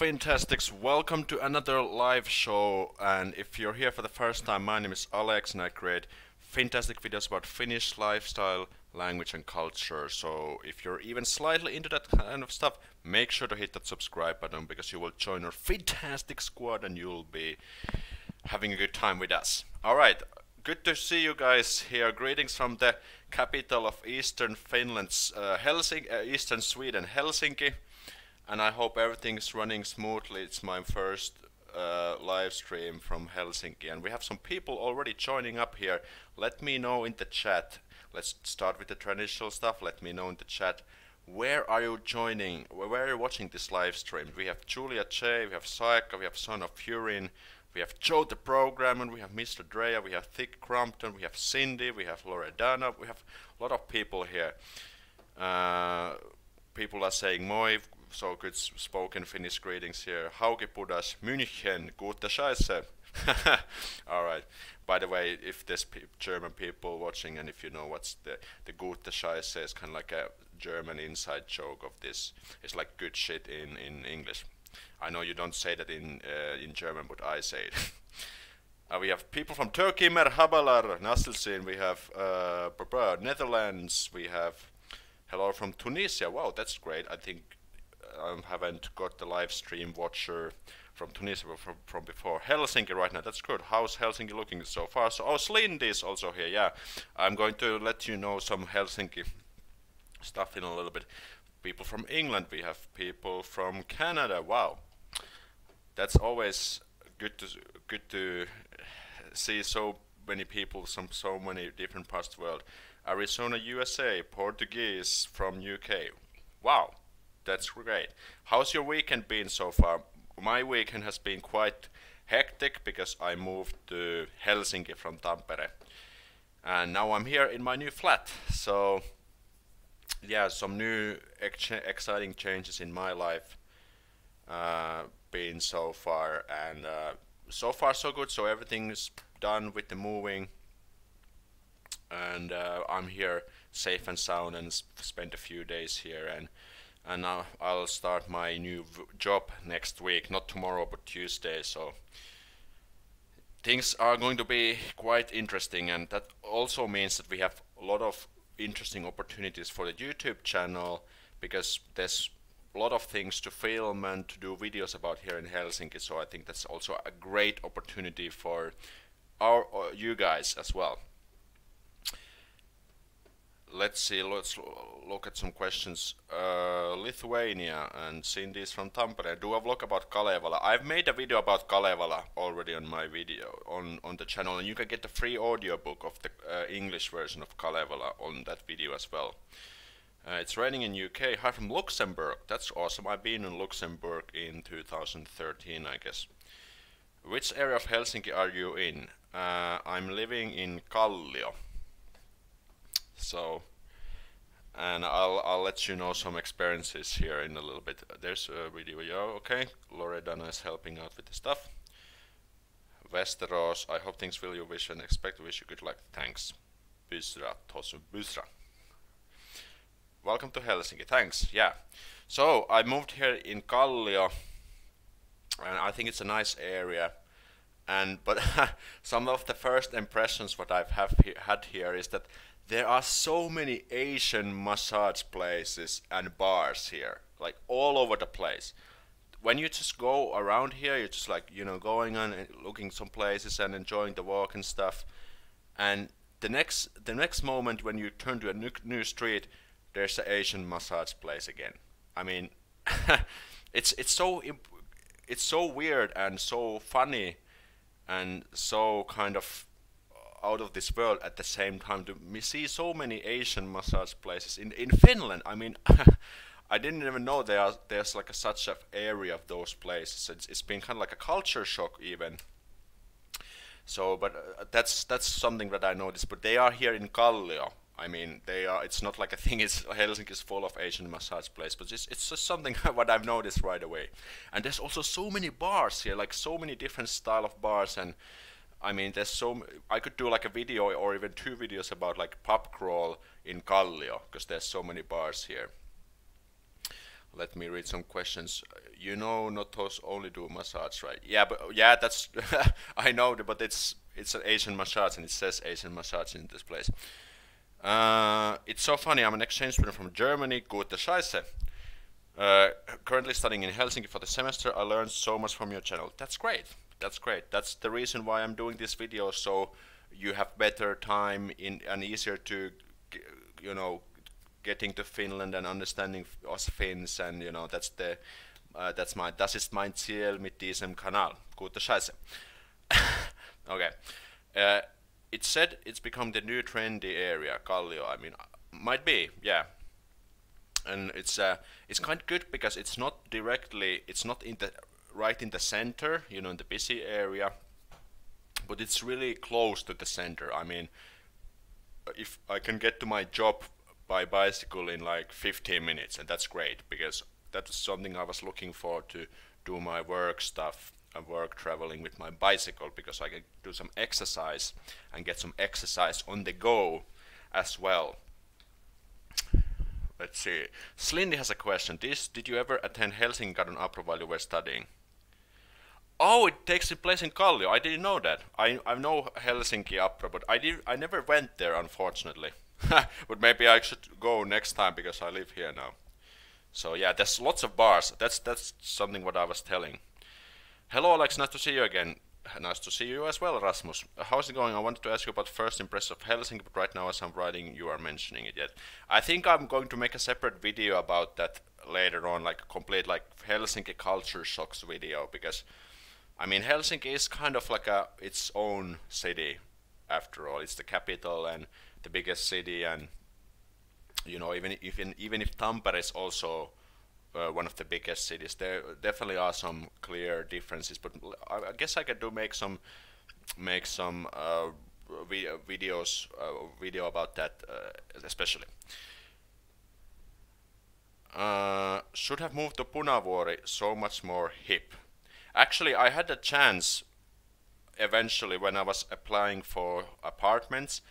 Fantastics, welcome to another live show. And if you're here for the first time, my name is Alex and I create fantastic videos about Finnish lifestyle, language, and culture. So if you're even slightly into that kind of stuff, make sure to hit that subscribe button because you will join our fantastic squad and you'll be having a good time with us. Alright, good to see you guys here. Greetings from the capital of Eastern Finland's Eastern Sweden, Helsinki. And I hope everything's running smoothly. It's my first live stream from Helsinki, and we have some people already joining up here. Let me know in the chat. Let's start with the traditional stuff. Let me know in the chat. Where are you joining? Where are you watching this live stream? We have Julia J, we have Saika, we have Son of Furin, we have Joe the Programmer, we have Mr. Drea, we have Thick Crumpton, we have Cindy, we have Loredana. We have a lot of people here. People are saying moi, so good spoken Finnish greetings here. Hauki Pudas, München, gute Scheiße. Alright, by the way, if there's German people watching and if you know what's the gute Scheiße is kind of like a German inside joke of this. It's like good shit in English. I know you don't say that in German, but I say it. We have people from Turkey, Merhabalar, Nassilsin, we have Netherlands, we have hello from Tunisia. Wow, that's great. I think I haven't got the live stream watcher from Tunisia from before. Helsinki right now, that's good. How's Helsinki looking so far? So, oh, Slindy is also here, yeah. I'm going to let you know some Helsinki stuff in a little bit. People from England, we have people from Canada, wow. That's always good to see so many people from so many different parts of the world. Arizona, USA, Portuguese from UK, wow. That's great. How's your weekend been so far? My weekend has been quite hectic because I moved to Helsinki from Tampere. And now I'm here in my new flat. So, yeah, some new exciting changes in my life been so far. And so far so good. So everything's done with the moving. And I'm here safe and sound and spent a few days here. And now I'll start my new job next week, not tomorrow but Tuesday, so things are going to be quite interesting, and that also means that we have a lot of interesting opportunities for the YouTube channel because there's a lot of things to film and to do videos about here in Helsinki, so I think that's also a great opportunity for you guys as well. Let's see, let's look at some questions. Lithuania and Cindy's from Tampere. Do a vlog about Kalevala. I've made a video about Kalevala already on my video on the channel, and you can get the free audiobook of the English version of Kalevala on that video as well. It's raining in UK. Hi from Luxembourg. That's awesome. I've been in Luxembourg in 2013, I guess. Which area of Helsinki are you in? I'm living in Kallio. So, and I'll let you know some experiences here in a little bit. There's a video, yeah, okay. Loredana is helping out with the stuff. Westeros, I hope things will you wish and expect. Wish you good luck. Thanks. Bysra, tosu bysra. Welcome to Helsinki. Thanks. Yeah. So I moved here in Kallio, and I think it's a nice area. But some of the first impressions what I've had here is that there are so many Asian massage places and bars here, like all over the place. When you just go around here, you're just like, you know, going on and looking some places and enjoying the walk and stuff. And the next moment when you turn to a new street, there's an Asian massage place again. I mean, it's so weird and so funny and so kind of out of this world at the same time to see so many Asian massage places in Finland. I mean, I didn't even know there's like such an area of those places. It's been kind of like a culture shock even. So, but that's something that I noticed. But they are here in Kallio. I mean, they are. It's not like a thing. Helsinki is full of Asian massage places, but it's just something what I've noticed right away. And there's also so many bars here, like so many different style of bars and. I mean, I could do like a video or even two videos about like pub crawl in Kallio because there's so many bars here. Let me read some questions. You know, Notos only do massage, right? Yeah, but yeah, that's I know, but it's an Asian massage, and it says Asian massage in this place. It's so funny. I'm an exchange student from Germany. Gute Scheiße. Currently studying in Helsinki for the semester. I learned so much from your channel. That's great. That's great. That's the reason why I'm doing this video, so you have better time in and easier to, you know, getting to Finland and understanding us Finns, and you know das ist mein Ziel mit diesem Kanal. Gute Scheiße. Okay. It said it's become the new trendy area, Kallio. I mean, might be, yeah. And it's kind of good because it's not in the right in the center, you know, in the busy area, but it's really close to the center. I mean, if I can get to my job by bicycle in like 15 minutes, and that's great because that's something I was looking for, to do my work stuff and work traveling with my bicycle, because I can do some exercise and get some exercise on the go as well. Let's see. Slindy has a question. Did you ever attend Helsinki Garden Opera while you were studying? Oh, it takes place in Kallio. I didn't know that. I know Helsinki Opera, but I never went there, unfortunately. But maybe I should go next time because I live here now. So yeah, there's lots of bars. That's something what I was telling. Hello Alex, nice to see you again. Nice to see you as well, Rasmus. How's it going? I wanted to ask you about first impression of Helsinki, but right now as I'm writing, you are mentioning it yet. I think I'm going to make a separate video about that later on, like a complete like Helsinki culture shocks video, because I mean Helsinki is kind of like its own city after all. It's the capital and the biggest city, and you know, even if Tampere is also one of the biggest cities, there definitely are some clear differences. But I guess I could make some video about that, especially. Should have moved to Punavuori, so much more hip. Actually, I had a chance eventually when I was applying for apartments,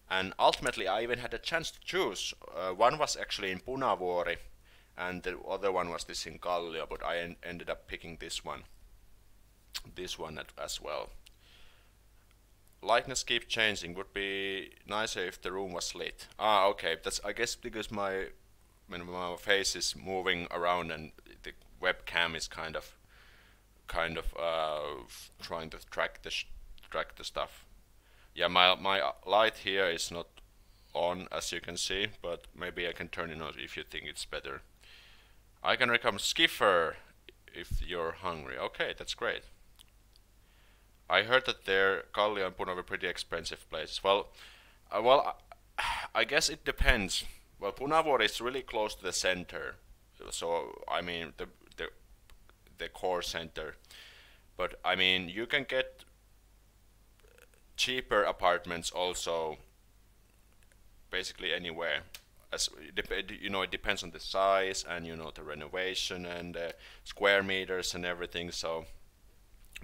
and ultimately I even had a chance to choose. One was actually in Punavuori, and the other one was this in Kallio, but I ended up picking this one as well. Lightness keeps changing. Would be nicer if the room was lit. Ah, okay. That's, I guess, because my face is moving around and the webcam is kind of trying to track the stuff. Yeah, my light here is not on, as you can see, but maybe I can turn it on if you think it's better. I can recommend Skiffer if you're hungry. Okay, that's great. I heard that their Kallio and Punavuori are pretty expensive places. Well, I guess it depends. Well, Punavuori is really close to the center, so I mean the core center. But I mean, you can get cheaper apartments also basically anywhere. As you know, it depends on the size and you know the renovation and square meters and everything. So,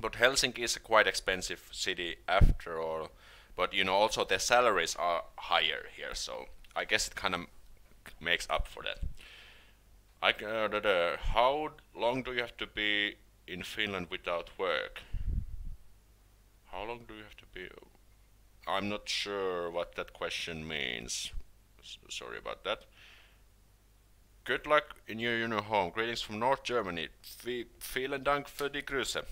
but Helsinki is a quite expensive city after all. But you know, also the salaries are higher here, so I guess it kind of makes up for that. How long do you have to be in Finland without work? How long do you have to be? I'm not sure what that question means. Sorry about that. Good luck in your new home. Greetings from North Germany. Vielen Dank für die Grüße.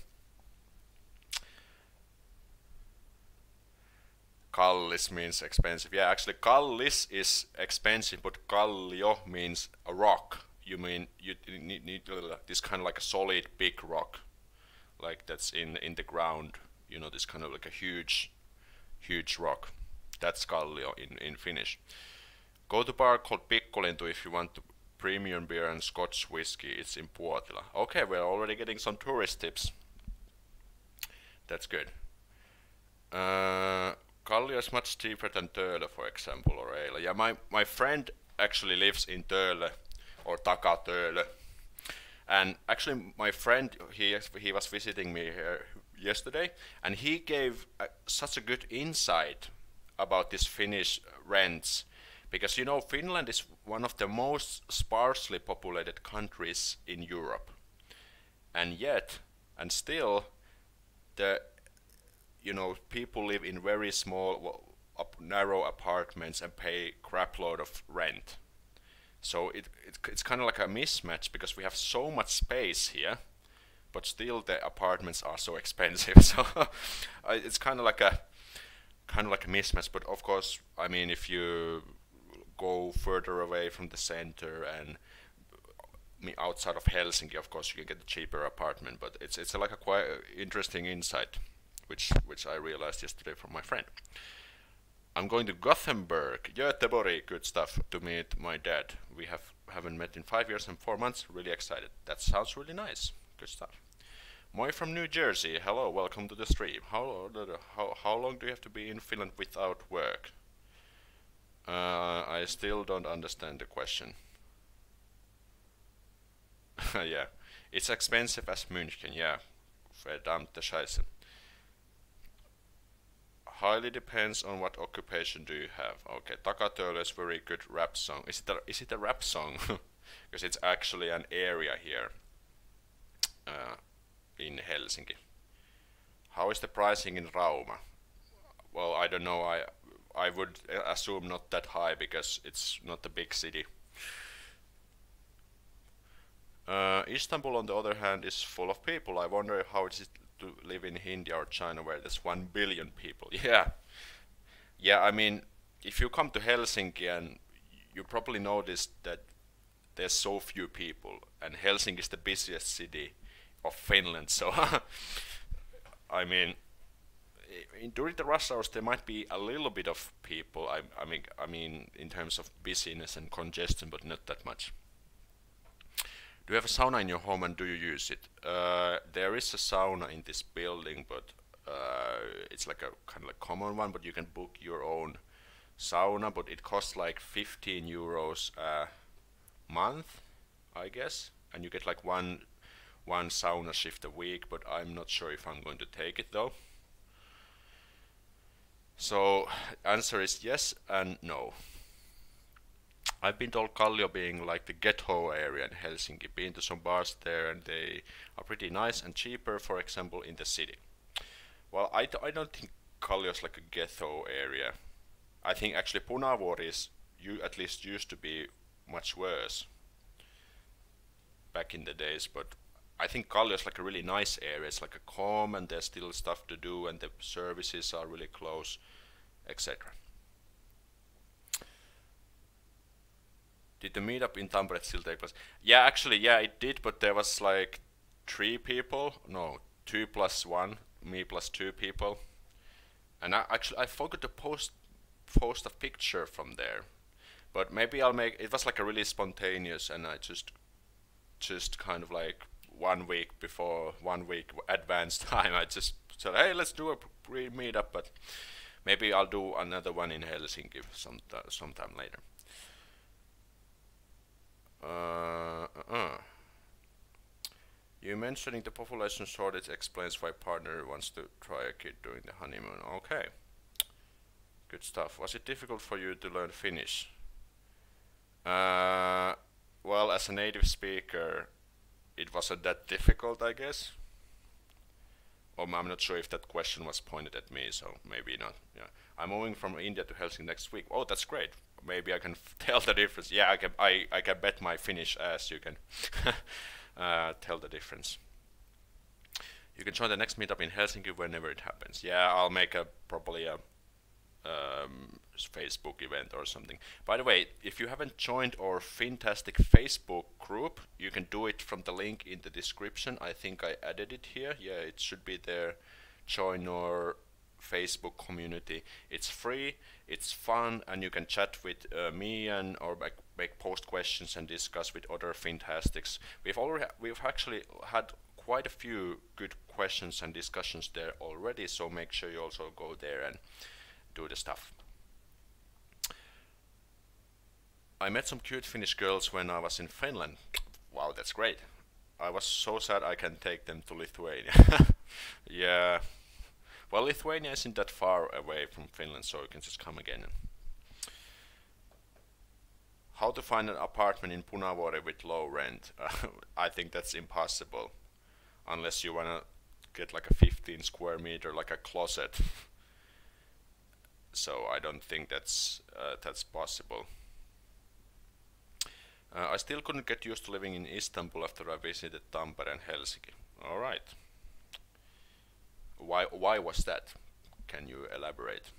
Kallis means expensive. Yeah, actually Kallis is expensive, but Kallio means a rock. You mean you need this kind of like a solid big rock, like that's in the ground. You know, this kind of like a huge rock. That's Kallio in Finnish. Go to a bar called Pikkulintu if you want to premium beer and Scotch whiskey. It's in Puotila. Okay, we're already getting some tourist tips. That's good. Kallio is much cheaper than Töölö, for example, or Eila. Yeah, my friend actually lives in Töölö, or Taka-Töölö. And actually my friend, he was visiting me here yesterday, and he gave such a good insight about this Finnish rents, Because you know, Finland is one of the most sparsely populated countries in Europe, and yet, and still, the people live in very small, narrow apartments and pay crapload of rent. So it's kind of like a mismatch because we have so much space here, but still the apartments are so expensive. So it's kind of like a mismatch. But of course, I mean, if you go further away from the center and outside of Helsinki, of course, you can get a cheaper apartment. But it's like a quite interesting insight, which I realized yesterday from my friend. I'm going to Gothenburg, Göteborg, good stuff, to meet my dad. We haven't met in 5 years and 4 months. Really excited. That sounds really nice. Good stuff. Moi from New Jersey. Hello, welcome to the stream. How long do you have to be in Finland without work? I still don't understand the question. Yeah, it's expensive as München. Yeah, verdammte Scheiße. Highly depends on what occupation do you have. Okay, Takatöölö is very good rap song. Is it a rap song? Because it's actually an area here in Helsinki. How is the pricing in Rauma? Well, I don't know. I would assume not that high because it's not a big city. Istanbul, on the other hand, is full of people. I wonder how it is to live in India or China where there's 1 billion people. Yeah, yeah. I mean, if you come to Helsinki and you probably noticed that there's so few people, and Helsinki is the busiest city of Finland. So, I mean, during the rush hours there might be a little bit of people. I mean, in terms of busyness and congestion, but not that much. Do you have a sauna in your home and do you use it? There is a sauna in this building, but it's like a kind of like common one, but you can book your own sauna, but it costs like 15 euros a month, I guess, and you get like one sauna shift a week, but I'm not sure if I'm going to take it though. So answer is yes and no. I've been told Kallio being like the ghetto area in Helsinki. Been to some bars there and they are pretty nice and cheaper, for example, in the city. Well, I don't think Kallio is like a ghetto area. I think actually Punavuori is, you at least used to be much worse back in the days, but I think Kallio is like a really nice area. It's like a calm and there's still stuff to do and the services are really close, etc. Did the meetup in Tampere still take place? Yeah, actually, yeah, it did, but there was like 3 people. No, 2 plus 1, me plus 2 people. And I forgot to post a picture from there. But maybe I'll make it. Was like a really spontaneous, and I just kind of like 1 week before, 1 week advance time, I just said, hey, let's do a meetup. But maybe I'll do another one in Helsinki sometime later. You mentioning the population shortage explains why partner wants to try a kid during the honeymoon. Okay, good stuff. Was it difficult for you to learn Finnish? Well, as a native speaker, it wasn't that difficult, I guess. I'm not sure if that question was pointed at me, so maybe not. Yeah, I'm moving from India to Helsinki next week. Oh, that's great. Maybe I can tell the difference. Yeah, I can bet my Finnish ass you can tell the difference. You can join the next meetup in Helsinki whenever it happens. Yeah, I'll make probably a Facebook event or something. By the way, if you haven't joined our Fintastic Facebook group, you can do it from the link in the description. I think I added it here. Yeah, it should be there. Join our Facebook community. It's free, it's fun, and you can chat with me and or make post questions and discuss with other Fintastics. We've actually had quite a few good questions and discussions there already, so make sure you also go there and do the stuff. I met some cute Finnish girls when I was in Finland. Wow, that's great. I was so sad I can't take them to Lithuania. Yeah. Well, Lithuania isn't that far away from Finland, so you can just come again. how to find an apartment in Punavuori with low rent. I think that's impossible, unless you wanna get like a 15 square meter, like a closet. So I don't think that's possible. I still couldn't get used to living in Istanbul after I visited Tampere and Helsinki. All right. Why was that? Can you elaborate?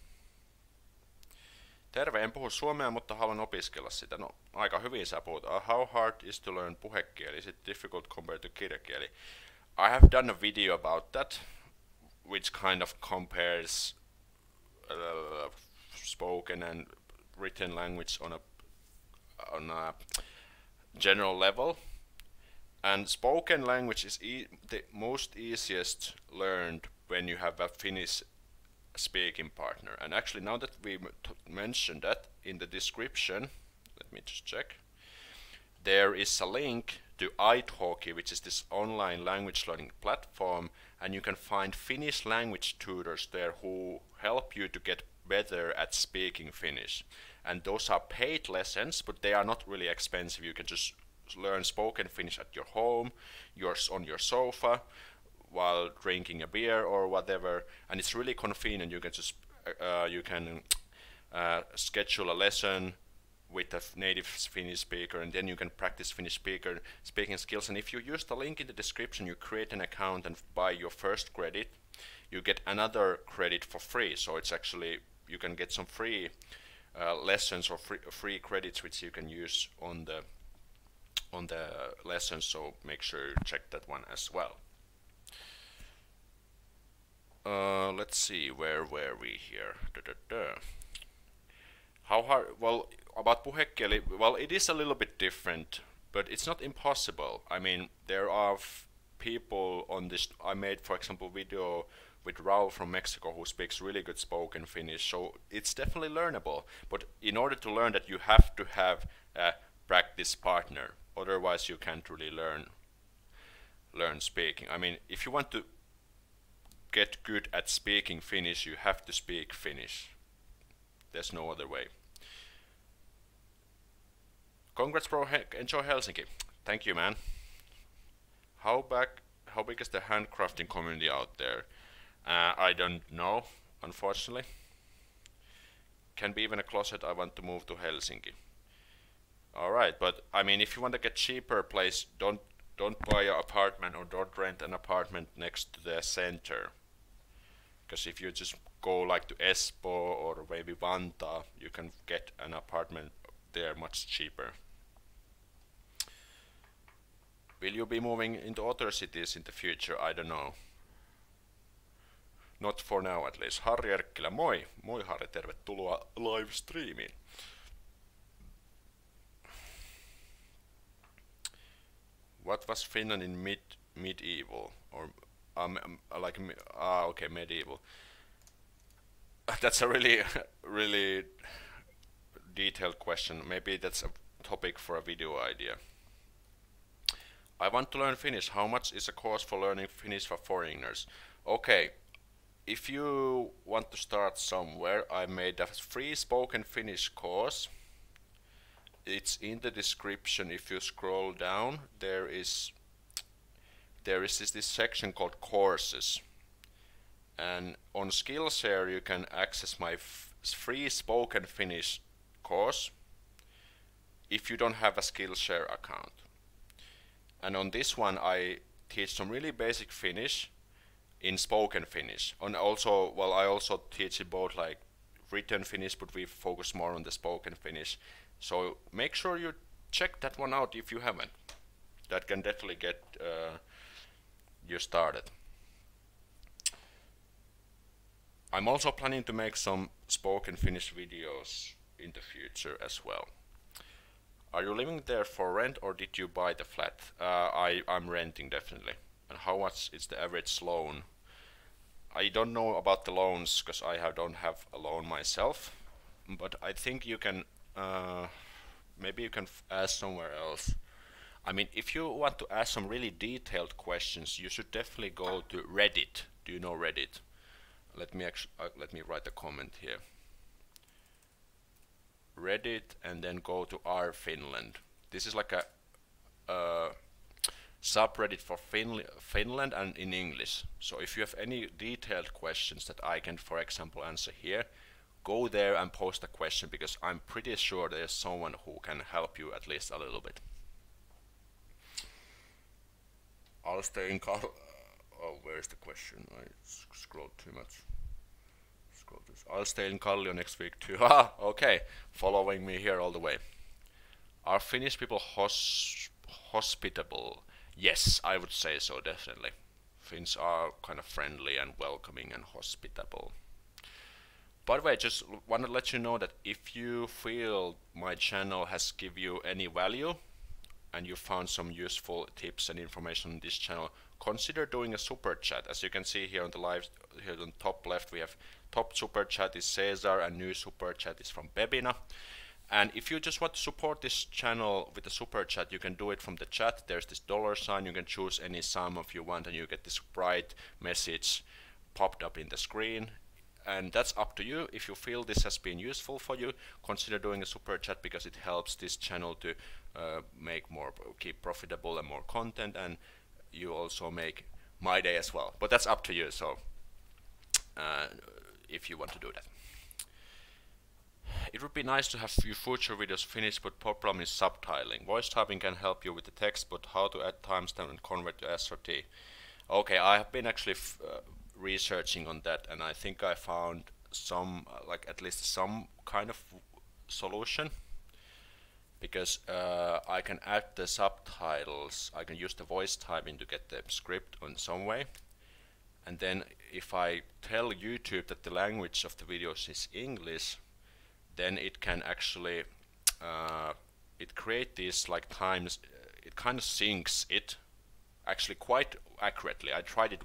Terve, en puhu suomea, mutta haluan opiskella sitä. No, aika hyvin sä puhut. How hard is to learn puhekieli? Is it difficult compared to kirjakieli? I have done a video about that, which kind of compares spoken and written language on a general level. And spoken language is the most easiest learned when you have a Finnish speaking partner. And actually, now that we mentioned that, in the description, let me just check, there is a link to italki, which is this online language learning platform, and you can find Finnish language tutors there who help you to get better at speaking Finnish. And those are paid lessons, but they are not really expensive. You can just learn spoken Finnish at your home, on your sofa, while drinking a beer or whatever, and it's really convenient. You can just schedule a lesson with a native Finnish speaker, and then you can practice Finnish speaking skills. And if you use the link in the description, you create an account and buy your first credit, you get another credit for free. So it's actually, you can get some free lessons or free credits which you can use on the lessons. So make sure you check that one as well. Let's see, where were we here? How hard? Well, about puhekieli, well, it is a little bit different, but it's not impossible. I mean, there are people on this. I made, for example, video with Raul from Mexico who speaks really good spoken Finnish, so it's definitely learnable. But in order to learn that, you have to have a practice partner. Otherwise, you can't really learn speaking. I mean, if you want to get good at speaking Finnish, you have to speak Finnish. There's no other way. Congrats, bro. Enjoy Helsinki. Thank you, man. How big is the handcrafting community out there? I don't know, unfortunately. Can be even a closet. I want to move to Helsinki. All right, but I mean, if you want to get cheaper place, don't buy an apartment or don't rent an apartment next to the center. Because if you just go like to Espoo or maybe Vantaa, you can get an apartment there much cheaper. Will you be moving into other cities in the future? I don't know. Not for now at least. Harri Erkkilä, moi! Moi Harri, tervetuloa live streamiin. What was Finland in medieval? Or okay, medieval. That's a really detailed question. Maybe that's a topic for a video idea. I want to learn Finnish. How much is a course for learning Finnish for foreigners? Okay, if you want to start somewhere, I made a free spoken Finnish course. It's in the description. If you scroll down, there is this section called courses, and on Skillshare you can access my free spoken Finnish course if you don't have a Skillshare account. And on this one I teach some really basic Finnish in spoken Finnish. And also, well, I also teach it both like written Finnish, but we focus more on the spoken Finnish. So make sure you check that one out if you haven't. That can definitely get you started. I'm also planning to make some spoken Finnish videos in the future as well. Are you living there for rent or did you buy the flat? I'm renting definitely. And how much is the average loan? I don't know about the loans because I don't have a loan myself, but I think you can maybe you can ask somewhere else. I mean, if you want to ask some really detailed questions, you should definitely go to Reddit. Do you know Reddit? Let me write a comment here. Reddit and then go to R Finland. This is like a subreddit for Finland and in English. So if you have any detailed questions that I can, for example, answer here, go there and post a question, because I'm pretty sure there's someone who can help you at least a little bit. I'll stay in call. Oh, where's the question? I scrolled too much. Scroll this. I'll stay in Kallio next week too. Ah, okay. Following me here all the way. Are Finnish people hospitable? Yes, I would say so, definitely. Finns are kind of friendly and welcoming and hospitable. By the way, just want to let you know that if you feel my channel has give you any value and you found some useful tips and information on this channel, consider doing a super chat. As you can see here on the live, here on the top left, we have top super chat is Cesar and new super chat is from Bebina. And if you just want to support this channel with a super chat, you can do it from the chat. There's this $sign. You can choose any sum if you want, and you get this bright message popped up in the screen. And that's up to you. If you feel this has been useful for you, consider doing a super chat, because it helps this channel to keep profitable and more content, and you also make my day as well. But that's up to you. So if you want to do that. It would be nice to have few future videos finished, but problem is subtitling. Voice typing can help you with the text, but how to add timestamp and convert to SRT? Okay, I have been actually researching on that, and I think I found some, like at least some kind of solution, because I can add the subtitles. I can use the voice typing to get the script in some way, and then if I tell YouTube that the language of the videos is English, then it can actually it create these like times. It kind of syncs it actually quite accurately. I tried it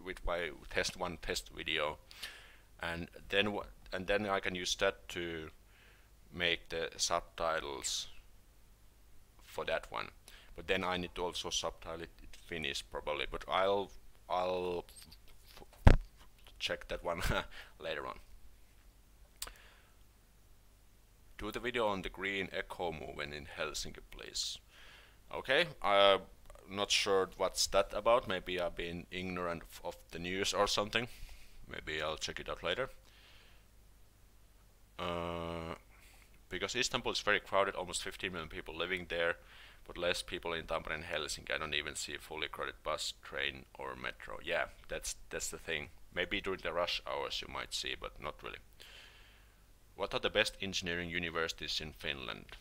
with my test video, and then I can use that to make the subtitles for that one. But then I need to also subtitle it in Finnish probably. But I'll check that one later on. Do the video on the green echo movement in Helsinki, please. Okay, I'm not sure what's that about. Maybe I've been ignorant of the news or something. Maybe I'll check it out later. Because Istanbul is very crowded, almost 15 million people living there, but less people in Tampere and Helsinki. I don't even see a fully crowded bus, train or metro. Yeah, that's the thing. Maybe during the rush hours you might see, but not really. What are the best engineering universities in Finland?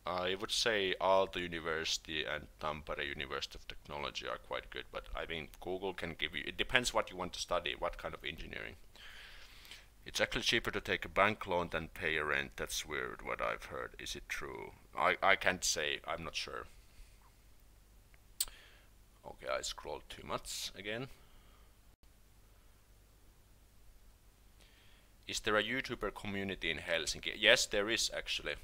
I would say Aalto University and Tampere University of Technology are quite good, but I mean Google can give you, it depends what you want to study, what kind of engineering. It's actually cheaper to take a bank loan than pay a rent. That's weird, what I've heard. Is it true? I can't say, I'm not sure. Okay, I scrolled too much again. Is there a YouTuber community in Helsinki? Yes, there is actually.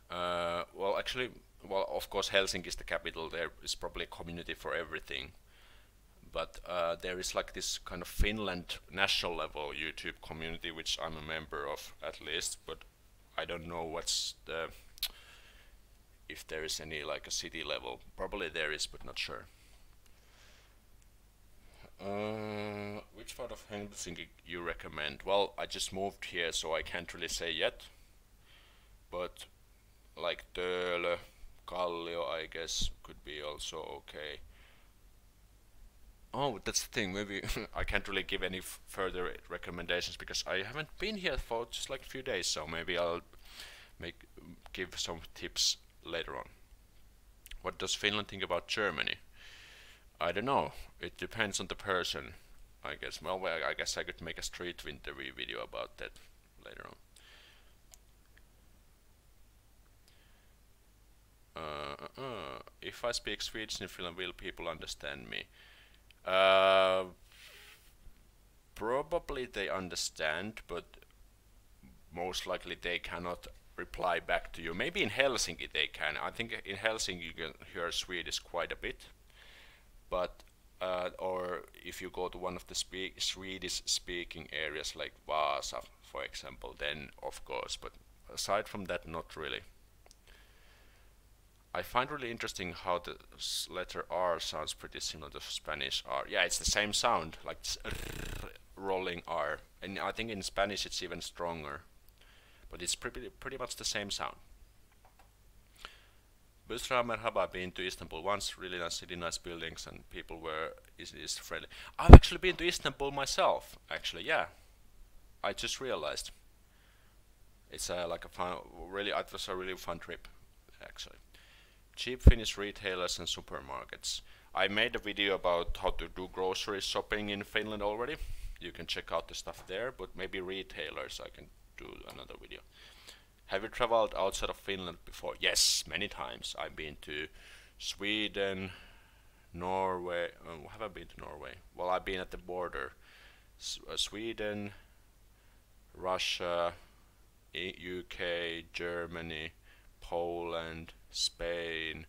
Well, of course, Helsinki is the capital. There is probably a community for everything. But there is like this kind of Finland national level YouTube community, which I'm a member of at least. But I don't know if there is any like a city level. Probably there is, but not sure. Which part of Helsinki you recommend? Well, I just moved here, so I can't really say yet. But like Töölö, Kallio, I guess could be also okay. Oh, that's the thing. Maybe I can't really give any further recommendations because I haven't been here for just like a few days. So maybe I'll give some tips later on. What does Finland think about Germany? I don't know. It depends on the person, I guess. Well, I guess I could make a street interview video about that later on. If I speak Swedish in Finland, will people understand me? Probably they understand, but most likely they cannot reply back to you. Maybe in Helsinki they can. I think in Helsinki you can hear Swedish quite a bit. But or if you go to one of the Swedish speaking areas like Vaasa, for example, then of course. But aside from that, not really. I find really interesting how the letter R sounds pretty similar to Spanish R. Yeah, it's the same sound, like rolling R. And I think in Spanish it's even stronger. But it's pretty much the same sound. Busra Merhaba, been to Istanbul once, really nice city, nice buildings, and people were is friendly. I've actually been to Istanbul myself, actually, yeah. I just realized. It's like a fun, really, it was a really fun trip, actually. Cheap Finnish retailers and supermarkets. I made a video about how to do grocery shopping in Finland already. You can check out the stuff there, but maybe retailers I can do another video. Have you traveled outside of Finland before? Yes, many times. I've been to Sweden, Norway. Have I been to Norway? Well, I've been at the border. Sweden, Russia, UK, Germany, Poland, Spain,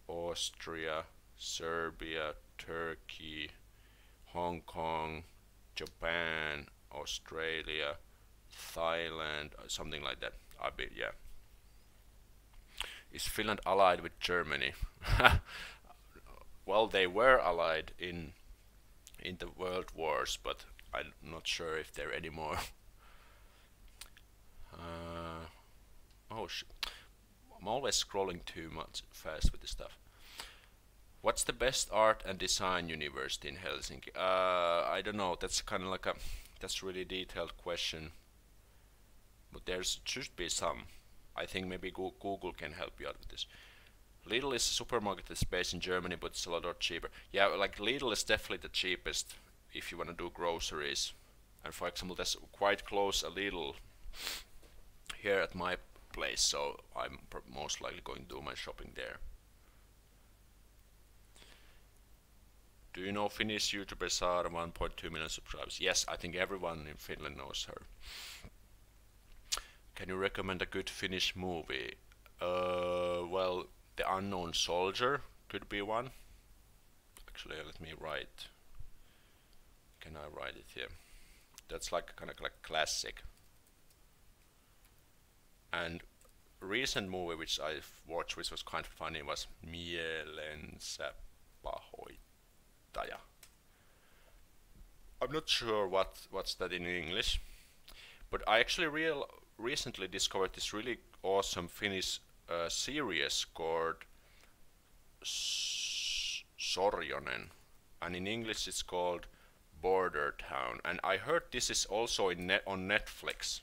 Austria, Serbia, Turkey, Hong Kong, Japan, Australia, Thailand, something like that. Yeah. Is Finland allied with Germany? Well, they were allied in the world wars, but I'm not sure if they're anymore. Oh, I'm always scrolling too much fast with this stuff. What's the best art and design university in Helsinki? I don't know. That's kind of like that's a really detailed question. But there should be some. I think maybe Google can help you out with this. Lidl is a supermarket that's based in Germany, but it's a lot cheaper. Yeah, like Lidl is definitely the cheapest if you want to do groceries. And for example, there's quite close a Lidl here at my place, so I'm most likely going to do my shopping there. Do you know Finnish YouTuber Saara, 1.2 million subscribers? Yes, I think everyone in Finland knows her. Can you recommend a good Finnish movie? Well, The Unknown Soldier could be one. Actually, let me write. Can I write it here? That's like kind of like classic. And recent movie which I've watched, which was kind of funny, was Mielensä pahoittaja. I'm not sure what's that in English, but I actually recently discovered this really awesome Finnish series called Sorjonen, and in English it's called Border Town. And I heard this is also on Netflix.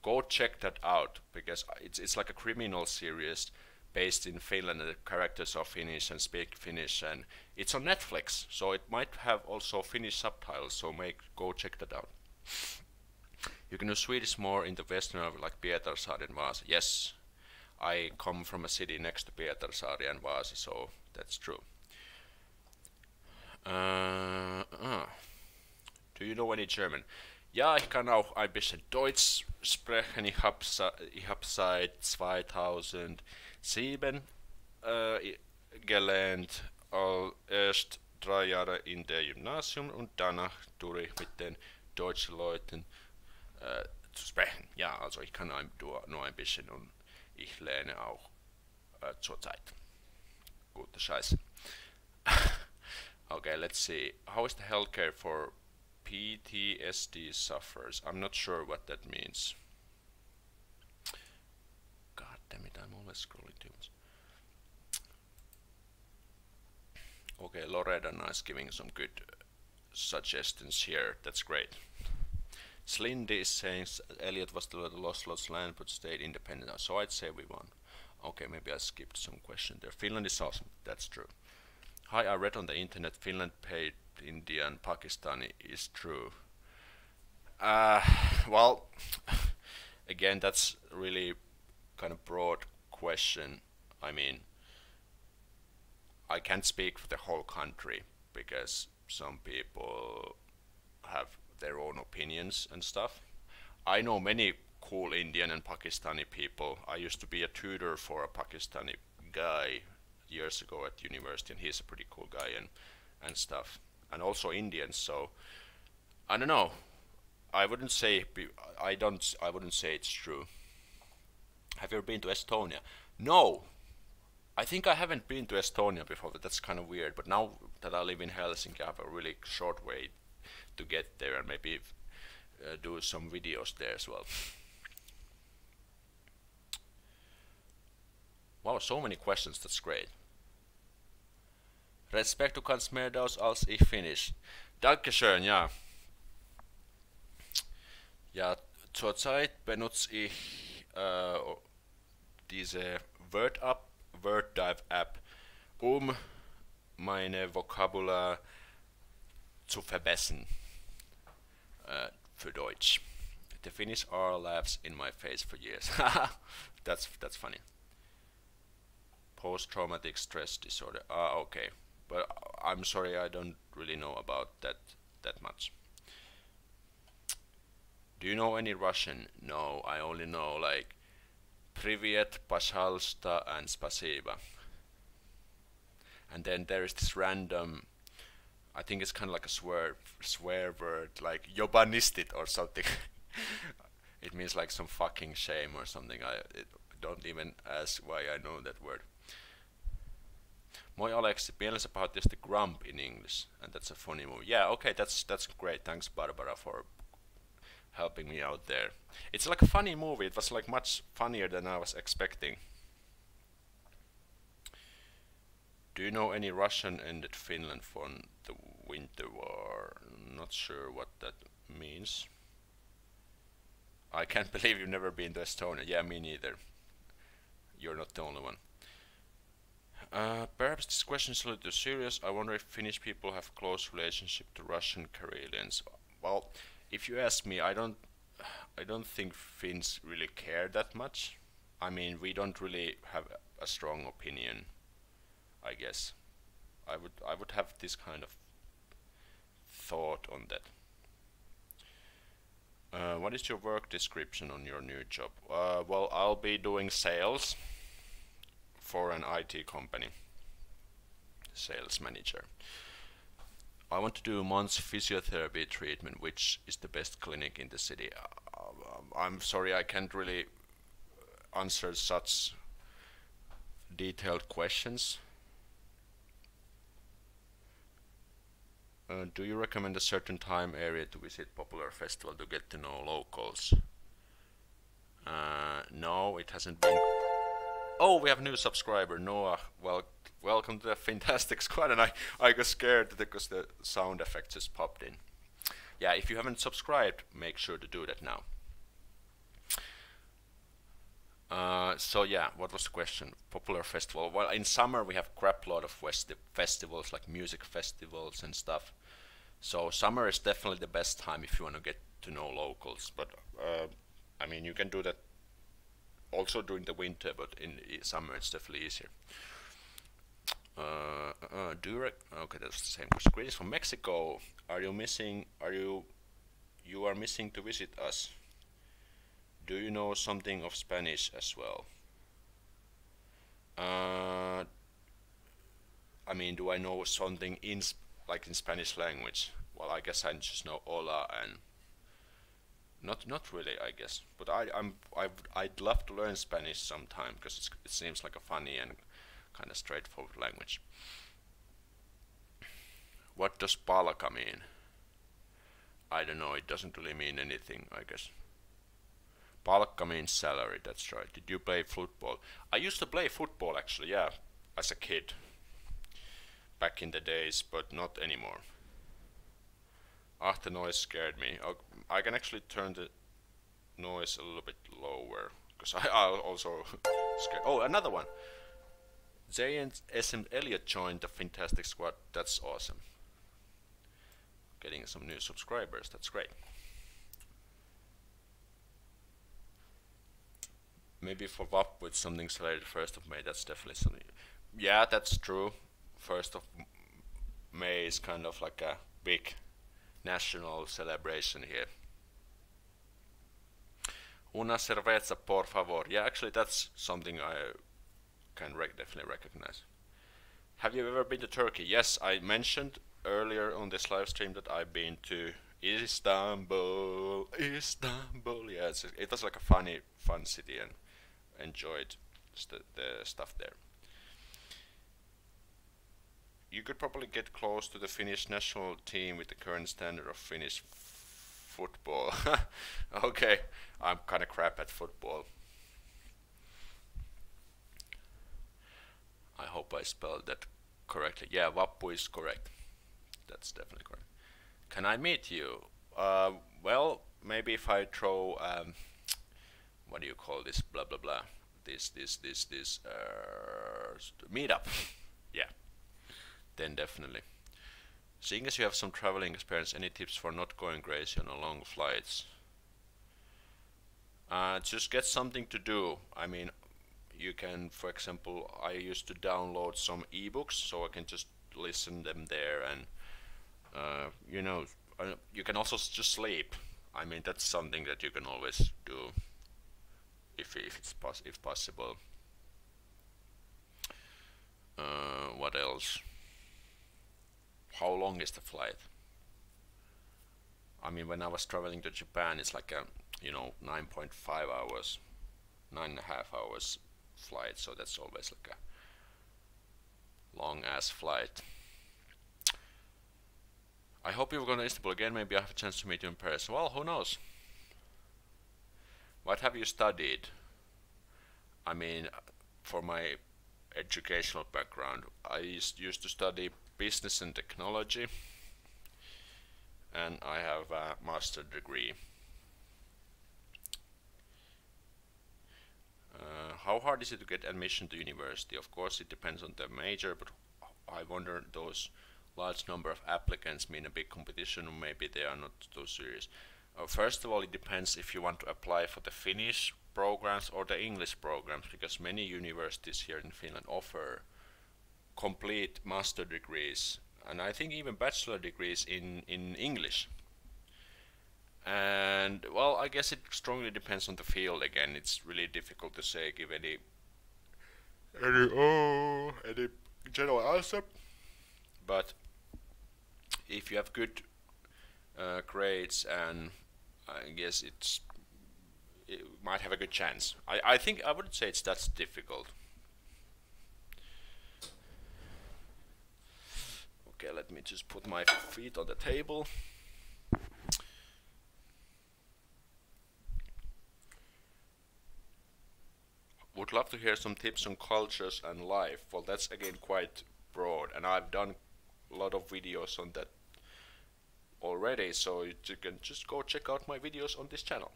Go check that out, because it's like a criminal series based in Finland, and the characters are Finnish and speak Finnish, and it's on Netflix, so it might have also Finnish subtitles, so go check that out. You can do Swedish more in the western of like Pietarsaari and Vaasa. Yes, I come from a city next to Pietarsaari and Vaasa, so that's true. Do you know any German? Ja, ich kann auch ein bisschen Deutsch sprechen. Ich habe seit 2007 gelernt. Erst 3 Jahre in der Gymnasium und danach durch mit den deutschen Leuten zu sprechen. Ja, also ich kann nur ein bisschen und ich lerne auch zurzeit. Gute Scheiße. Okay, let's see. How is the healthcare for PTSD sufferers? I'm not sure what that means. God damn it, I'm always scrolling too much. Okay, Loreda is giving some good suggestions here. That's great. Slindy is saying Elliot was the lost land but stayed independent. So I'd say we won. Okay, maybe I skipped some question there. Finland is awesome. That's true. Hi, I read on the internet Finland paid India and Pakistani is true. Well, again, that's really kind of broad question. I mean, I can't speak for the whole country because some people have their own opinions and stuff. I know many cool Indian and Pakistani people. I used to be a tutor for a Pakistani guy years ago at university, and he's a pretty cool guy and stuff, and also Indians. So I don't know. I wouldn't say it's true. Have you ever been to Estonia? No, I think I haven't been to Estonia before, but that's kind of weird. But now that I live in Helsinki, I have a really short way to get there and maybe do some videos there as well. Wow, so many questions, that's great. Respekt, du kannst mehr Deutsch als ich Finnisch. Dankeschön, ja. Ja, zurzeit benutze ich diese Word Dive App, um meine Vokabular zu verbessern für Deutsch. The Finnish R laughs in my face for years. That's funny. Post-traumatic stress disorder. Ah, okay. But I'm sorry, I don't really know about that much. Do you know any Russian? No, I only know like Привет, пожалуйста, and Spasiba. And then there is this random, I think it's kind of like a swear word, like jobanistit or something. It means like some fucking shame or something. Don't even ask why I know that word. Moi Aleksi, mielensä pahoit tietysti Grump in English, and that's a funny movie. Yeah, okay, that's great. Thanks Barbara for helping me out there. It's like a funny movie. It was like much funnier than I was expecting. Do you know any Russian ended Finland from the Winter War? Not sure what that means. I can't believe you've never been to Estonia. Yeah, me neither. You're not the only one. Perhaps this question is a little too serious. I wonder if Finnish people have close relationship to Russian Karelians. Well, if you ask me, I don't think Finns really care that much. I mean, we don't really have a strong opinion, I guess. I would have this kind of thought on that. What is your work description on your new job? Well, I'll be doing sales for an IT company. Sales manager. I want to do a month's physiotherapy treatment, which is the best clinic in the city. I'm sorry, I can't really answer such detailed questions. Do you recommend a certain time area to visit popular festival to get to know locals? No, it hasn't been. Oh, we have a new subscriber, Noah. Well, welcome to the Fantastic Squad. And I got scared because the sound effect just popped in. Yeah, if you haven't subscribed, make sure to do that now. So yeah, what was the question? Popular festival. Well, in summer we have crap lot of festivals like music festivals and stuff. So summer is definitely the best time if you want to get to know locals. But I mean, you can do that also during the winter, but in summer it's definitely easier. Okay, that's the same question. Greetings from Mexico. Are you missing? You are missing to visit us? Do you know something of Spanish as well? I mean, do I know something like in Spanish language? Well, I guess I just know hola and not really, I guess. But I'd love to learn Spanish sometime because it seems like a funny and kind of straightforward language. What does palaka mean? I don't know. It doesn't really mean anything, I guess. Palkka means salary, that's right. Did you play football? I used to play football actually, yeah, as a kid. Back in the days, but not anymore. Ah, the noise scared me. I can actually turn the noise a little bit lower, because I'll also scared. Oh, another one! Jay and SM Elliot joined the Fantastic Squad, that's awesome. Getting some new subscribers, that's great. Maybe for VAP with something celebrated 1st of May, that's definitely something. Yeah, that's true. 1st of May is kind of like a big national celebration here. Una cerveza, por favor. Yeah, actually that's something I can definitely recognize. Have you ever been to Turkey? Yes, I mentioned earlier on this live stream that I've been to Istanbul. Yeah, it was like a fun city, and enjoyed the stuff there. You could probably get close to the Finnish national team with the current standard of Finnish football. Okay, I'm kind of crap at football. I hope I spelled that correctly. Yeah, Vappu is correct. That's definitely correct. Can I meet you? Well, maybe if I throw what do you call this? Blah blah blah. This meetup. Yeah, then definitely. Seeing as you have some traveling experience, any tips for not going crazy on long flights? Just get something to do. I mean, you can, for example, I used to download some ebooks so I can just listen them there, and you know, you can also just sleep. I mean, that's something that you can always do if if possible. What else? How long is the flight? I mean, when I was traveling to Japan, it's like a 9.5 hours, 9.5 hours flight. So that's always like a long ass flight. I hope you're going to Istanbul again. Maybe I have a chance to meet you in Paris. Well, who knows? What have you studied? I mean, for my educational background, I used to study business and technology, and I have a master's degree. How hard is it to get admission to university? Of course, it depends on the major, but I wonder those large number of applicants mean a big competition, or maybe they are not so serious. First of all, it depends if you want to apply for the Finnish programs or the English programs, because many universities here in Finland offer complete master degrees, and I think even bachelor degrees in English. And well, I guess it strongly depends on the field. Again, it's really difficult to say, give any general answer. But if you have good grades, and I guess it might have a good chance. I think I wouldn't say it's that difficult. Okay, let me just put my feet on the table. Would love to hear some tips on cultures and life. Well, that's again quite broad, and I've done a lot of videos on that already, so you can just go check out my videos on this channel.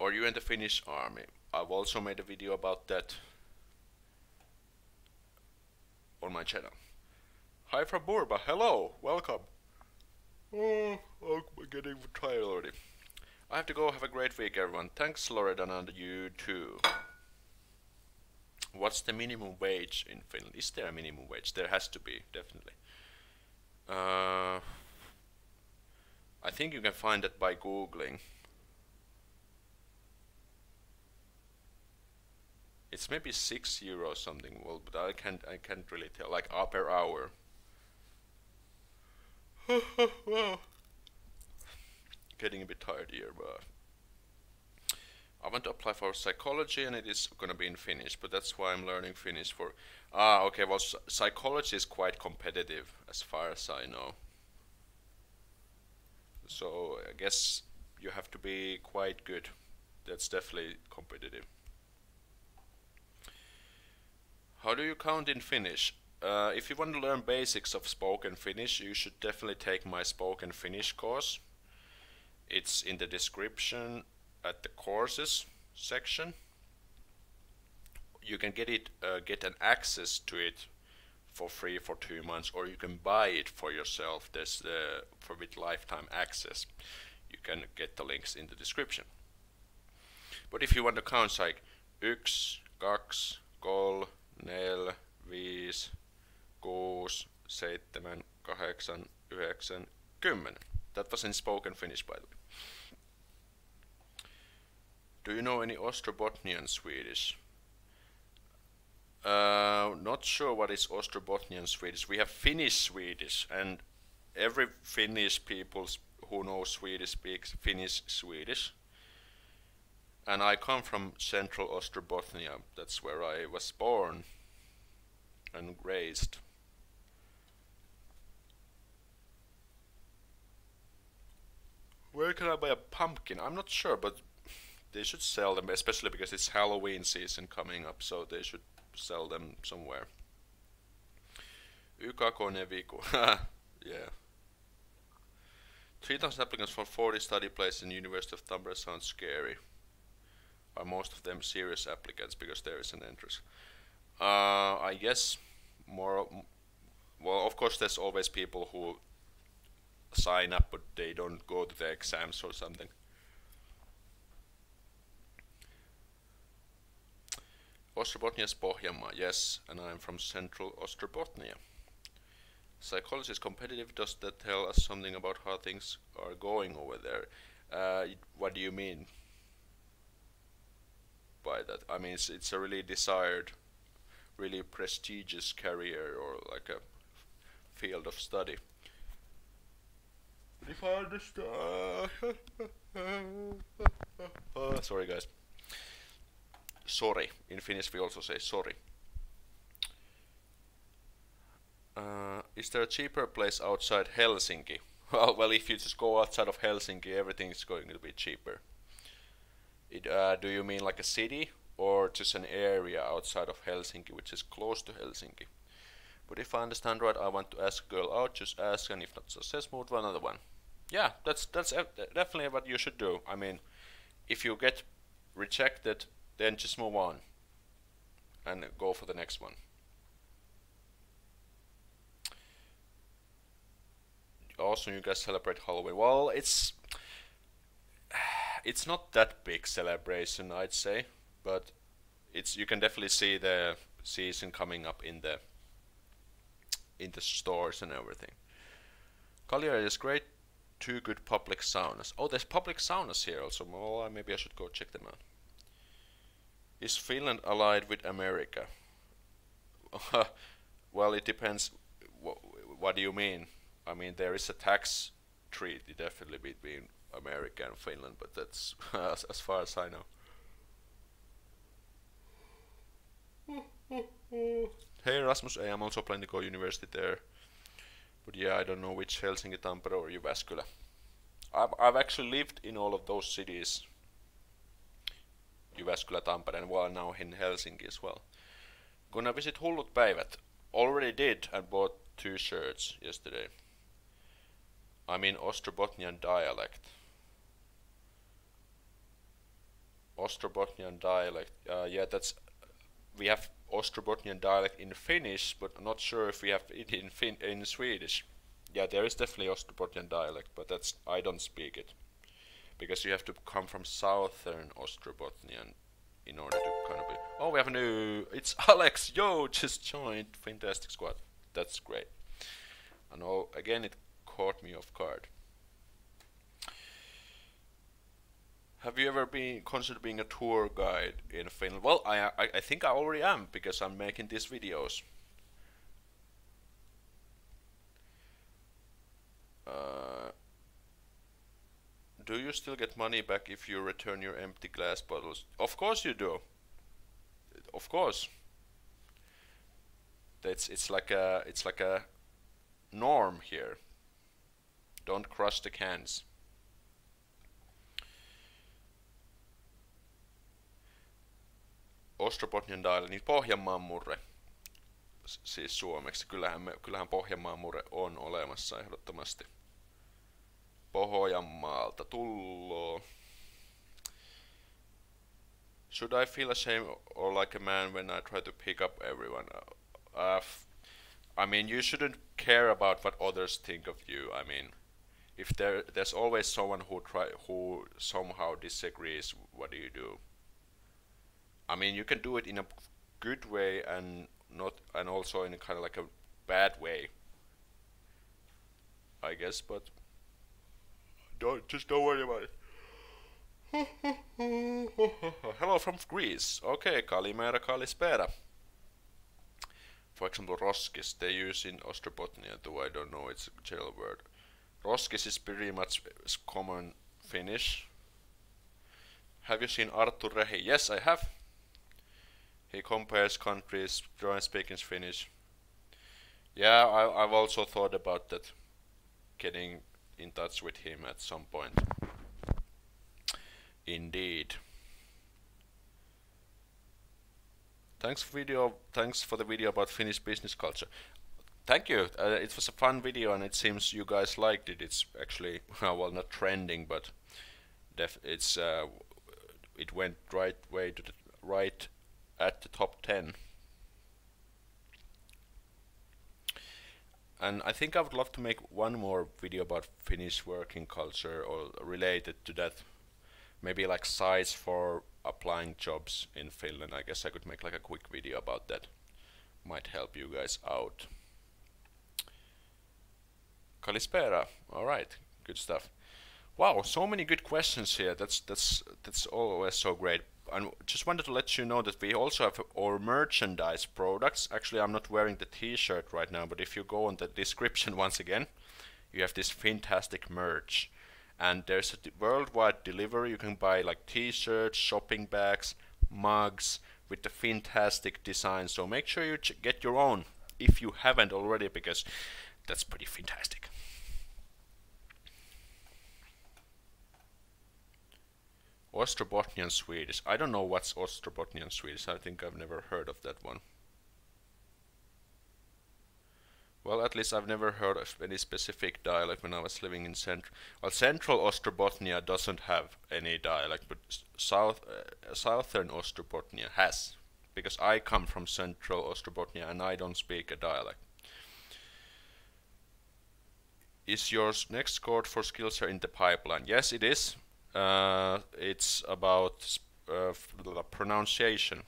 Are you in the Finnish army? I've also made a video about that on my channel. Hi from Burma, hello, welcome. Oh, I'm getting tired already. I have to go. Have a great week, everyone. Thanks, Loredan, and you too. What's the minimum wage in Finland? Is there a minimum wage? There has to be, definitely. I think you can find that by googling. It's maybe €6 something. Well, but I can't really tell. Like per hour. Wow. Getting a bit tired here, but I want to apply for psychology, and it is gonna be in Finnish, but that's why I'm learning Finnish for. Okay, well, psychology is quite competitive as far as I know. So I guess you have to be quite good. That's definitely competitive. How do you count in Finnish? If you want to learn basics of spoken Finnish, you should definitely take my spoken Finnish course. It's in the description at the courses section. You can get an access to it for free for 2 months, or you can buy it for yourself. There's with lifetime access. You can get the links in the description. But if you want to count like 1, 2, 3, 4, 5, 6, 7, 8, 9, 10. That was in spoken Finnish, by the way. Do you know any Ostrobotnian Swedish? Not sure what is Ostrobotnian Swedish. We have Finnish Swedish, and every Finnish people who know Swedish speaks Finnish Swedish. And I come from Central Ostrobothnia. That's where I was born and raised. Where can I buy a pumpkin? I'm not sure, but they should sell them, especially because it's Halloween season coming up, so they should sell them somewhere. Ykakone Viku. Yeah. 3,000 applicants for 40 study places in University of Tampere sounds scary. Are most of them serious applicants because there is an entrance? I guess more. Well, of course, there's always people who sign up but they don't go to the exams or something. Ostrobothnia's Pohjanmaa, yes, and I'm from Central Ostrobothnia. Psychology is competitive. Does that tell us something about how things are going over there? What do you mean by that? I mean, it's a really desired, really prestigious career or like a field of study. But if I understand... sorry guys. Sorry. In Finnish we also say sorry. Is there a cheaper place outside Helsinki? Well, if you just go outside of Helsinki, everything is going to be cheaper. Do you mean like a city or just an area outside of Helsinki which is close to Helsinki? But if I understand right, I want to ask a girl out, just ask, and if not success, move to another one. Yeah, that's definitely what you should do. I mean, if you get rejected, then just move on and go for the next one. Also, you guys celebrate Halloween. Well, it's not that big celebration, I'd say, but you can definitely see the season coming up in the stores and everything. Cagliari is great. 2 good public saunas. Oh, there's public saunas here also. Well, maybe I should go check them out. Is Finland allied with America? Well, it depends. What do you mean? I mean, there is a tax treaty definitely between America and Finland, but that's as far as I know. Hey Rasmus, I'm also planning to go university there. But yeah, I don't know which Helsinki, Tampere or Jyväskylä. I've actually lived in all of those cities. Jyväskylä, Tampere, and well, now in Helsinki as well. Gonna visit Hullut Päivät. Already did and bought 2 shirts yesterday. I mean Ostrobothnian dialect. Ostrobothnian dialect. Yeah, we have Ostrobothnian dialect in Finnish, but I'm not sure if we have it in Swedish. Yeah, there is definitely Ostrobothnian dialect, but I don't speak it. Because you have to come from southern Ostrobothnian in order to kind of be... Oh, we have a new... It's Alex! Yo, just joined Fantastic Squad. That's great. And again, it caught me off guard. Have you ever considered being a tour guide in Finland? Well, I think I already am, because I'm making these videos. Do you still get money back if you return your empty glass bottles? Of course you do. Of course. It's like a norm here. Don't crush the cans. Ostrobothnian dialect, niin Pohjanmaan murre. Siis suomeksi. Kyllähän Pohjanmaan murre on olemassa ehdottomasti. Pohjanmaalta tulloo. Should I feel ashamed or like a man when I try to pick up everyone? I mean, you shouldn't care about what others think of you. I mean, if there's always someone who somehow disagrees, what do you do? I mean, you can do it in a good way and also in a kind of like a bad way, I guess. But don't worry about it. Hello from Greece. Okay, Kalimera, Kalispera. For example, Roskis, they use in Ostrobothnia, though I don't know it's a jail word. Roskis is pretty much common Finnish. Have you seen Arttu Rehi? Yes, I have. He compares countries, German speaking Finnish. Yeah, I've also thought about that, getting in touch with him at some point. Indeed. Thanks for the video about Finnish business culture. Thank you. It was a fun video, and it seems you guys liked it. It's actually well, not trending, but it went right at the top 10. And I think I would love to make one more video about Finnish working culture or related to that. Maybe like sites for applying jobs in Finland. I guess I could make like a quick video about that. Might help you guys out. Kalispera. Alright, good stuff. Wow, so many good questions here. That's always so great. And just wanted to let you know that we also have our merchandise products. Actually, I'm not wearing the t-shirt right now, but if you go on the description once again, you have this fantastic merch. And there's a worldwide delivery. You can buy like t-shirts, shopping bags, mugs with the fantastic design. So make sure you get your own if you haven't already, because that's pretty fantastic. Ostrobotnian Swedish. I don't know what's Ostrobotnian Swedish. I think I've never heard of that one. Well, at least I've never heard of any specific dialect when I was living in Central Ostrobothnia doesn't have any dialect, but Southern Ostrobothnia has, because I come from Central Ostrobothnia and I don't speak a dialect. Is your next course for Skillshare in the pipeline? Yes, it is. It's about pronunciation.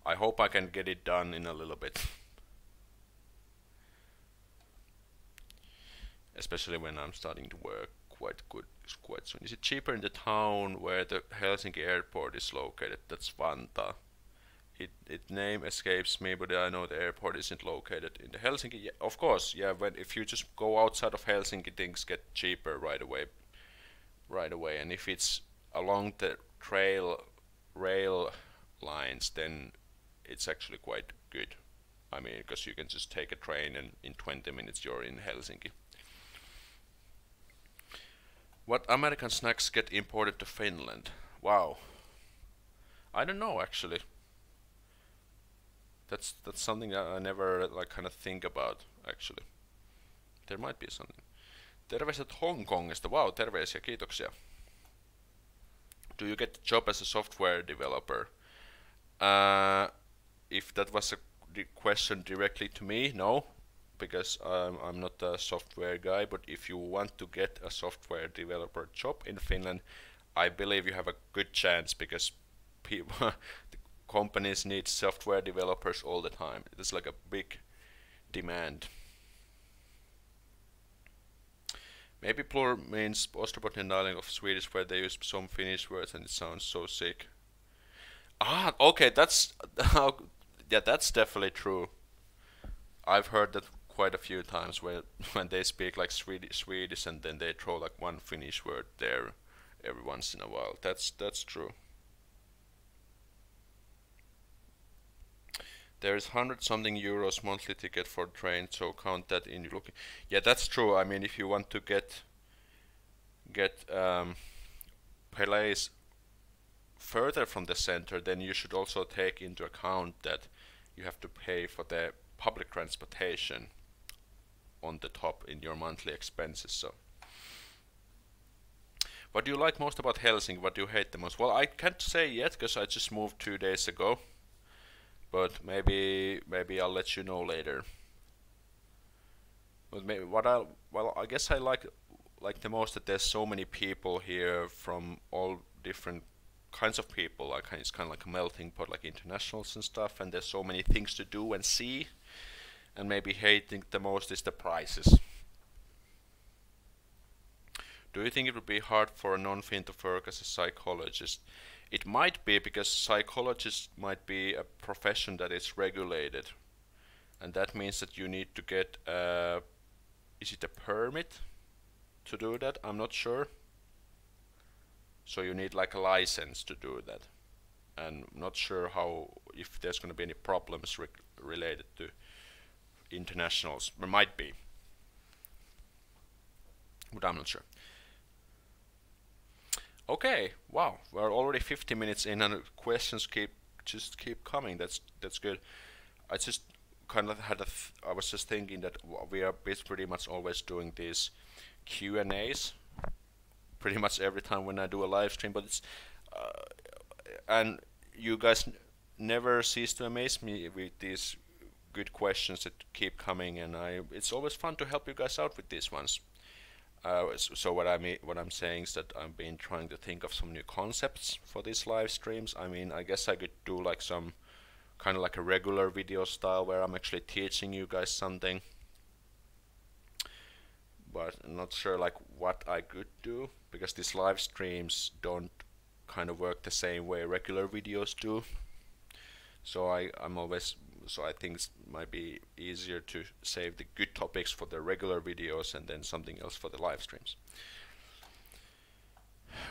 I hope I can get it done in a little bit. Especially when I'm starting to work quite soon. Is it cheaper in the town where the Helsinki airport is located? That's Vantaa. It name escapes me, but I know the airport isn't located in the Helsinki. Yeah, of course, yeah. If you just go outside of Helsinki, things get cheaper right away. And if it's along the rail lines, then it's actually quite good. I mean, because you can just take a train and in 20 minutes you're in Helsinki. What American snacks get imported to Finland? Wow. I don't know actually. That's something that I never like kind of think about actually. There might be something. Terveiset Hongkongista. Wow, terveisiä, kiitoksia. Do you get the job as a software developer? If that was a question directly to me, no, because I'm not a software guy. But if you want to get a software developer job in Finland, I believe you have a good chance, because people, the companies need software developers all the time. It's like a big demand. Maybe plur means Ostrobotnian dialect of Swedish, where they use some Finnish words and it sounds so sick. Ah, okay, that's yeah, that's definitely true. I've heard that quite a few times when they speak like Swedish and then they throw like one Finnish word there every once in a while. That's true. There is 100-something euros monthly ticket for train, so count that in. Looking. Yeah, that's true. I mean, if you want to get place further from the center, then you should also take into account that you have to pay for the public transportation on the top in your monthly expenses. So, what do you like most about Helsinki? What do you hate the most? Well, I can't say yet because I just moved 2 days ago. But maybe I'll let you know later. But maybe I guess I like the most that there's so many people here from all different kinds of people. Like it's kind of like a melting pot, like internationals and stuff. And there's so many things to do and see. And maybe hating the most is the prices. Do you think it would be hard for a non-Finn to work as a psychologist? It might be, because psychologist might be a profession that is regulated, and that means that you need to get is it a permit to do that? I'm not sure. So you need like a license to do that. And not sure how, if there's going to be any problems related to internationals. There might be, but I'm not sure. Okay, wow, we're already 50 minutes in and questions just keep coming. That's good. I just kind of had I was just thinking that we are pretty much always doing these Q&As pretty much every time when I do a live stream, but it's and you guys never cease to amaze me with these good questions that keep coming, and it's always fun to help you guys out with these ones. So what I'm saying is that I've been trying to think of some new concepts for these live streams. I mean, I guess I could do like some kind of like a regular video style where I'm actually teaching you guys something, but I'm not sure like what I could do, because these live streams don't kind of work the same way regular videos do. So I think it might be easier to save the good topics for the regular videos and then something else for the live streams.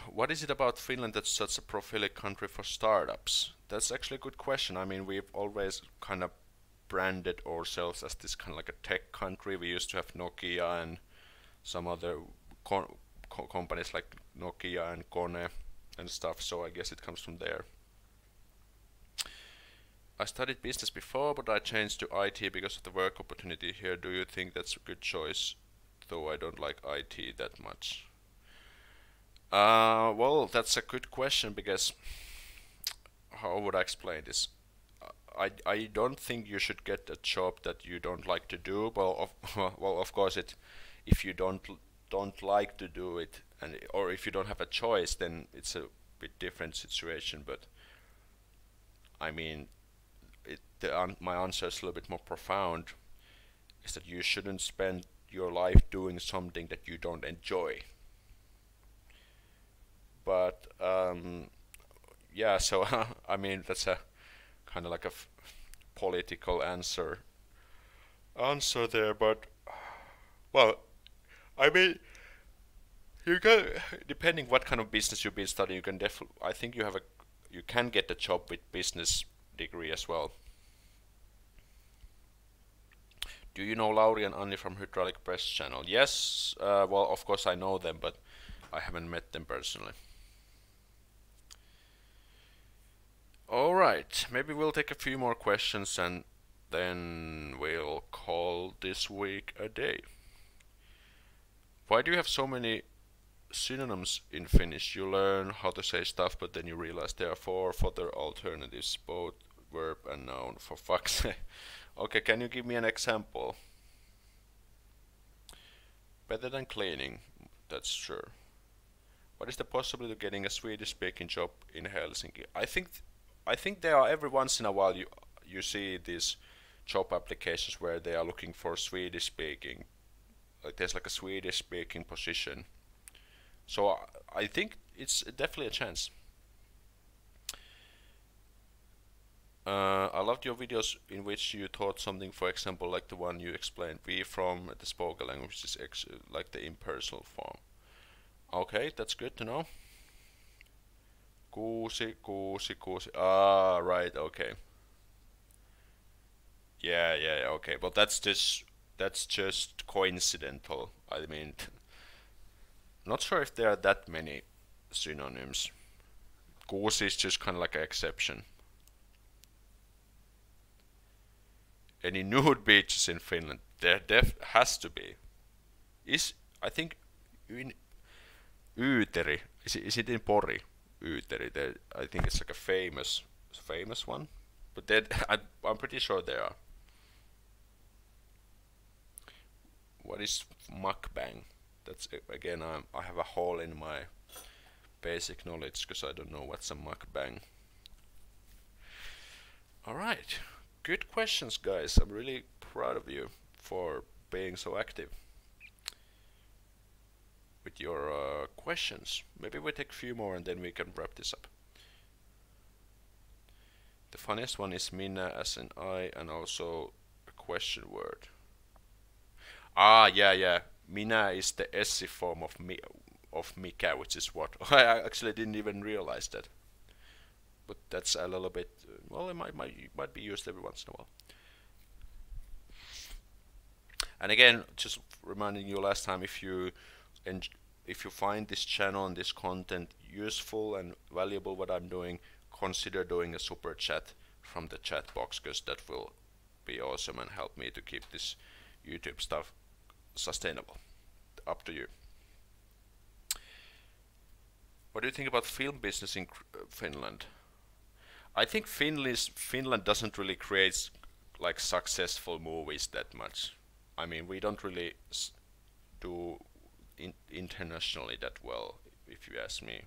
What is it about Finland that's such a prolific country for startups? That's actually a good question. I mean, we've always kind of branded ourselves as this kind of like a tech country. We used to have Nokia and some other companies like Nokia and Kone and stuff, so I guess it comes from there. I studied business before, but I changed to IT because of the work opportunity here. Do you think that's a good choice? Though I don't like IT that much. Well, that's a good question, because how would I explain this? I don't think you should get a job that you don't like to do. Well, of course, if you don't like to do it, or if you don't have a choice, then it's a bit different situation. But I mean, my answer is a little bit more profound. Is that you shouldn't spend your life doing something that you don't enjoy. But yeah, so I mean, that's a kind of like a political answer there, but well, I mean, you can, depending what kind of business you've been studying, you can definitely, I think you can get a job with business degree as well. Do you know Lauri and Anni from Hydraulic Press channel? Yes, well, of course I know them, but I haven't met them personally. Alright, maybe we'll take a few more questions and then we'll call this week a day. Why do you have so many synonyms in Finnish? You learn how to say stuff, but then you realize there are 4 further alternatives, both verb and noun, for fuck's sake. Okay, can you give me an example? Better than cleaning, that's sure. What is the possibility of getting a Swedish-speaking job in Helsinki? I think there are, every once in a while you see these job applications where they are looking for Swedish-speaking. Like there's like a Swedish-speaking position. So I think it's definitely a chance. I loved your videos in which you taught something, for example, like the one you explained, we from the spoken language is like the impersonal form. Okay, that's good to know. Kuusi. Ah, right, okay. Yeah, okay. But that's just coincidental. I mean, not sure if there are that many synonyms. Kuusi is just kind of like an exception. Any nude beaches in Finland? There has to be. I think in Yyteri, is it in Pori? Yyteri, I think it's like a famous one. But I'm pretty sure there are. What is mukbang? That's again, I have a hole in my basic knowledge because I don't know what's a mukbang. Alright, good questions, guys. I'm really proud of you for being so active with your questions. Maybe we take a few more and then we can wrap this up. The funniest one is Minna as an I and also a question word. Ah, yeah. Minna is the S form of me. of Mika, which is what I actually didn't even realize that. But that's a little bit, well, it might be used every once in a while. And again, just reminding you last time, if you find this channel and this content useful and valuable, what I'm doing, consider doing a super chat from the chat box, because that will be awesome and help me to keep this YouTube stuff sustainable. Up to you. What do you think about film business in Finland? I think Finland doesn't really create like successful movies that much. I mean, we don't really do internationally that well, if you ask me.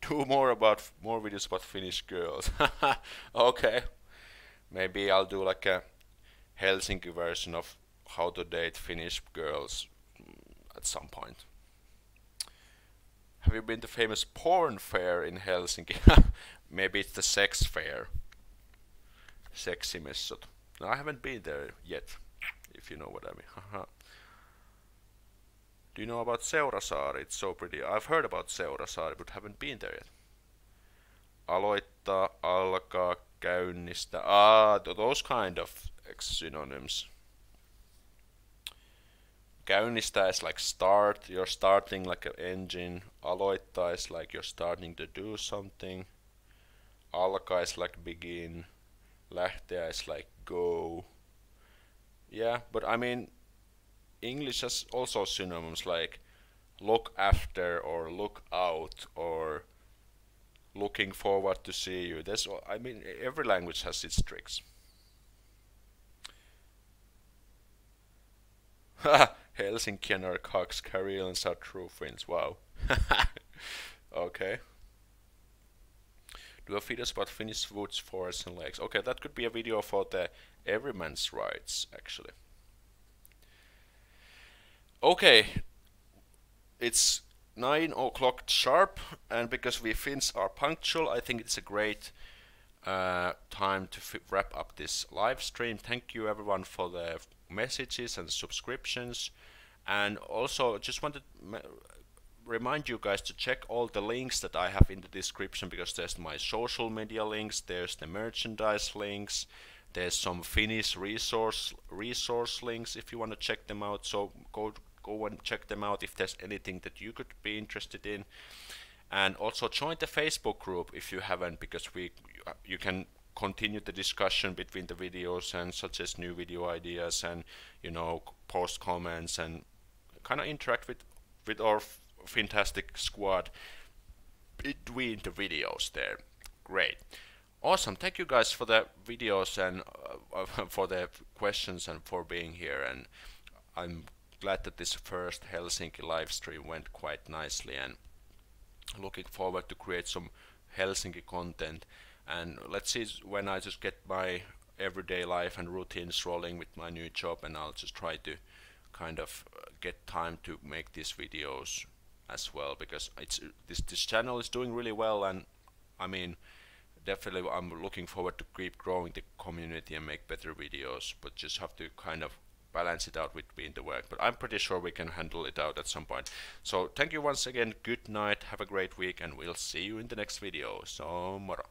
Do more videos about Finnish girls. Okay, maybe I'll do like a Helsinki version of how to date Finnish girls at some point. Have you been to famous porn fair in Helsinki? Maybe it's the sex fair. Seksimessut. No, I haven't been there yet, if you know what I mean. Do you know about Seurasaari? It's so pretty. I've heard about Seurasaari, but haven't been there yet. Aloittaa, alkaa, käynnistä. Those kind of synonyms. Käynnistä is like start, you're starting like an engine. Aloittaa is like you're starting to do something. Alkaa is like begin. Lähteä is like go. Yeah, but I mean, English has also synonyms like look after or look out or looking forward to see you. I mean, every language has its tricks. Helsinkian are cocks, Karelians are true Finns. Wow. Okay. Do a videos about Finnish woods, forests and lakes. Okay, that could be a video for the Everyman's Rights, actually. Okay, it's 9 o'clock sharp, and because we Finns are punctual, I think it's a great time to wrap up this live stream. Thank you everyone for the messages and subscriptions, and also just wanted to remind you guys to check all the links that I have in the description, because there's my social media links, there's the merchandise links, there's some Finnish resource links if you want to check them out. So go and check them out if there's anything that you could be interested in, and also join the Facebook group if you haven't, because you can continue the discussion between the videos and suggest new video ideas, and post comments and kind of interact with our fantastic squad between the videos there. Great, awesome. Thank you guys for the videos and for the questions and for being here, and I'm glad that this first Helsinki live stream went quite nicely, and looking forward to create some Helsinki content. And let's see when I just get my everyday life and routines rolling with my new job, and I'll just try to kind of get time to make these videos as well, because this channel is doing really well, and I mean, definitely I'm looking forward to keep growing the community and make better videos, but just have to kind of balance it out between the work. But I'm pretty sure we can handle it out at some point. So thank you once again, good night, have a great week, and we'll see you in the next video. So moro.